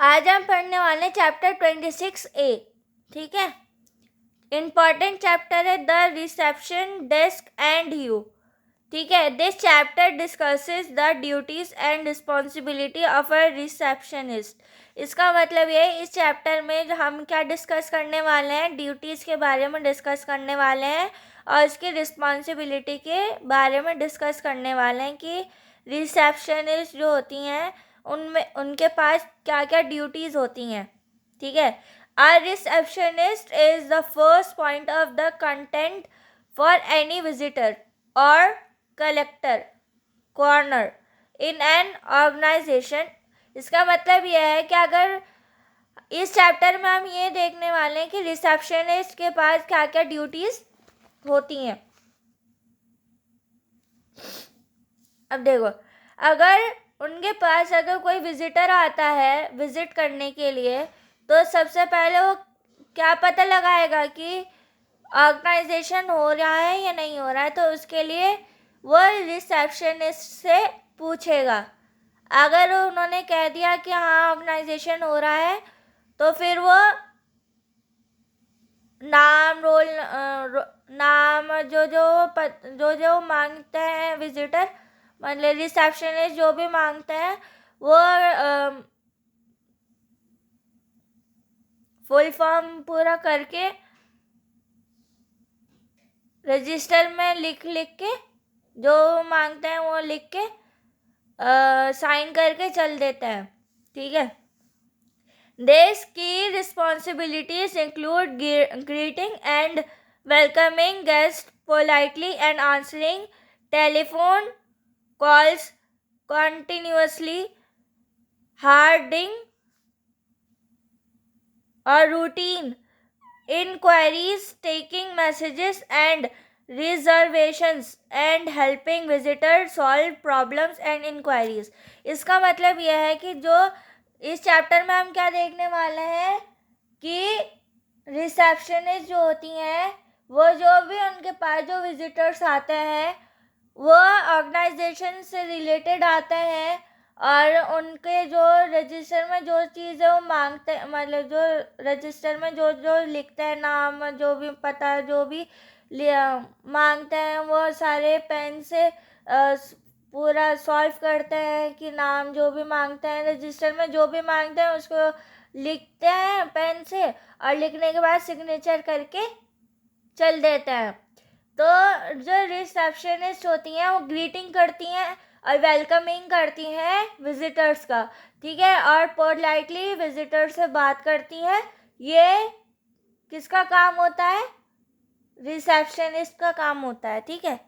आज हम पढ़ने वाले चैप्टर 26A। ठीक है, इम्पॉर्टेंट चैप्टर है the reception desk and you. ठीक है, this chapter discusses the duties and responsibility of a receptionist. इसका मतलब ये है, इस चैप्टर में हम क्या डिस्कस करने वाले हैं, ड्यूटीज़ के बारे में डिस्कस करने वाले हैं और इसकी रिस्पॉन्सिबिलिटी के बारे में डिस्कस करने वाले हैं कि रिसेप्शनिस्ट जो होती हैं उनमें उनके पास क्या क्या ड्यूटीज़ होती हैं। ठीक है, a receptionist is the first point of the content for any visitor or collector corner in an organization। इसका मतलब यह है कि अगर इस चैप्टर में हम ये देखने वाले हैं कि रिसेप्शनिस्ट के पास क्या क्या ड्यूटीज़ होती हैं। अब देखो, अगर उनके पास अगर कोई विजिटर आता है विजिट करने के लिए, तो सबसे पहले वो क्या पता लगाएगा कि ऑर्गेनाइजेशन हो रहा है या नहीं हो रहा है। तो उसके लिए वो रिसेप्शनिस्ट से पूछेगा। अगर उन्होंने कह दिया कि हाँ ऑर्गेनाइजेशन हो रहा है, तो फिर वो नाम जो मांगते हैं विजिटर, मतलब रिसेप्शनिस्ट जो भी मांगते हैं वो फुल फॉर्म पूरा करके रजिस्टर में लिख के जो मांगते हैं वो लिख के साइन करके चल देते हैं। ठीक है, These key responsibilities include greeting and welcoming guests politely and answering telephone calls continuously, harding or routine inquiries, taking messages and reservations and helping visitors solve problems and inquiries। इसका मतलब यह है कि जो इस चैप्टर में हम क्या देखने वाले हैं कि रिसेप्शनिस्ट जो होती हैं वो जो भी उनके पास जो विजिटर्स आते हैं वो ऑर्गेनाइजेशन से रिलेटेड आते हैं और उनके जो रजिस्टर में जो चीज़ें वो मांगते हैं, मतलब जो रजिस्टर में जो जो लिखते हैं नाम जो भी पता जो भी मांगते हैं वो सारे पेन से पूरा सॉल्व करते हैं कि नाम जो भी मांगते हैं रजिस्टर में जो भी मांगते हैं उसको लिखते हैं पेन से और लिखने के बाद सिग्नेचर करके चल देते हैं। तो जो रिसेप्शनिस्ट होती हैं वो ग्रीटिंग करती हैं और वेलकमिंग करती हैं विजिटर्स का। ठीक है, और पोलाइटली विजिटर से बात करती हैं। ये किसका काम होता है? रिसेप्शनिस्ट का काम होता है। ठीक है,